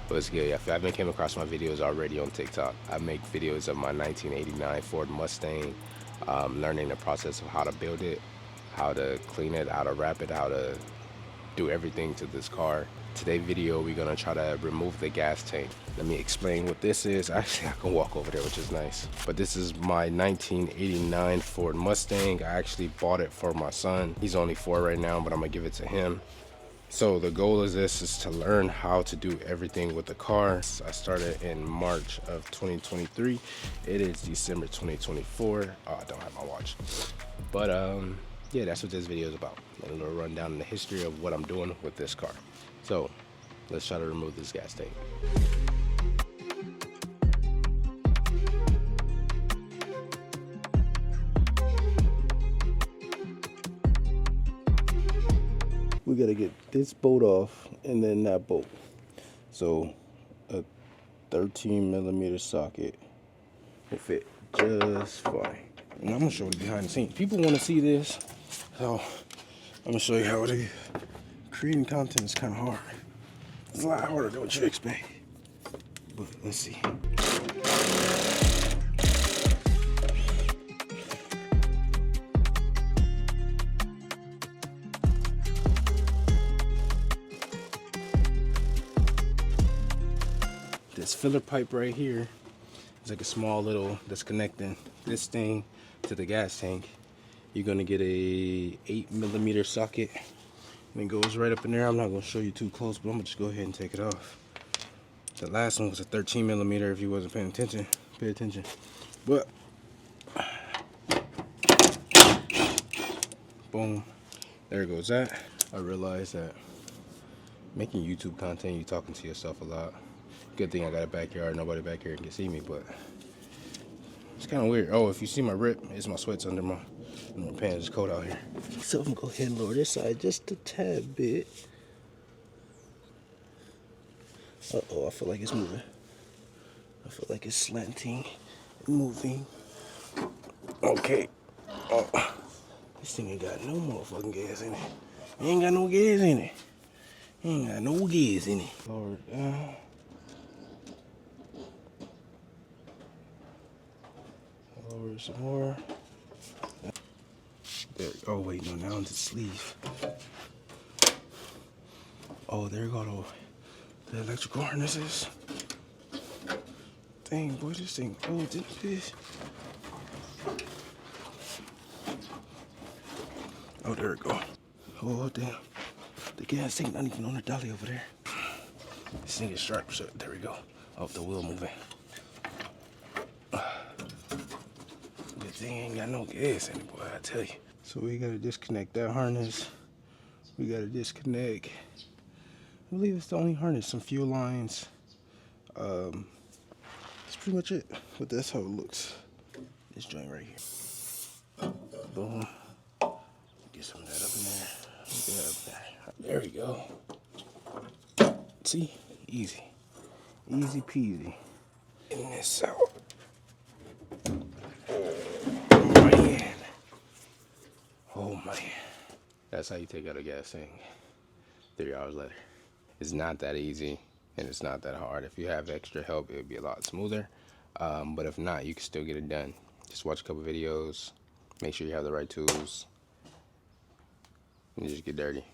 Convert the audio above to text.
What's good? If you haven't came across my videos already on TikTok, I make videos of my 1989 Ford Mustang, learning the process of how to build it, how to clean it, how to wrap it, how to do everything to this car. Today's video, we're gonna try to remove the gas tank. Let me explain what this is. Actually, I can walk over there, which is nice. But this is my 1989 Ford Mustang. I actually bought it for my son. He's only 4 right now, but I'm gonna give it to him. So the goal of this is to learn how to do everything with the car. I started in March of 2023. It is December 2024. Oh, I don't have my watch. But yeah, that's what this video is about. A little rundown in the history of what I'm doing with this car. So let's try to remove this gas tank. We gotta get this bolt off and then that bolt. So a 13mm socket will fit just fine. And I'm gonna show you behind the scenes. People wanna see this, so I'm gonna show you how it is. Creating content is kind of hard. It's a lot harder than what you expect. But let's see. This filler pipe right here is like a small little that's connecting this thing to the gas tank. You're gonna get a 8mm socket and it goes right up in there. I'm not gonna show you too close, but I'm gonna just go ahead and take it off. The last one was a 13mm. If you wasn't paying attention, pay attention. But boom, there goes that. I realized that making YouTube content, you're talking to yourself a lot. Good thing I got a backyard, nobody back here can see me, but it's kind of weird. Oh, if you see my rip, it's my sweats under my pants. It's cold out here. So I'm gonna go ahead and lower this side just a tad bit. Uh-oh, I feel like it's moving. I feel like it's slanting and moving. Okay. Oh, this thing ain't got no motherfucking gas in it. It ain't got no gas in it. Ain't got no gas in it. Lower it down. Lower it some more. There. Oh wait, no, now it's the sleeve. Oh, there go the electrical harnesses. Dang, boy, this thing old, this bitch. Oh, there it go. Oh, damn. The gas tank not even on the dolly over there. This thing is sharp, so there we go. Oh, the wheel moving. This thing ain't got no gas in it, boy, I tell you. So we gotta disconnect that harness. We gotta disconnect. I believe it's the only harness, some fuel lines. That's pretty much it. But that's how it looks. This joint right here. Boom. Get some of that up in there. Get that up there. There we go. See? Easy. Easy peasy. Getting this out. Oh man. Oh man. That's how you take out a gas tank 3 hours later. It's not that easy and it's not that hard. If you have extra help, it would be a lot smoother. But if not, you can still get it done. Just watch a couple videos, make sure you have the right tools, and just get dirty.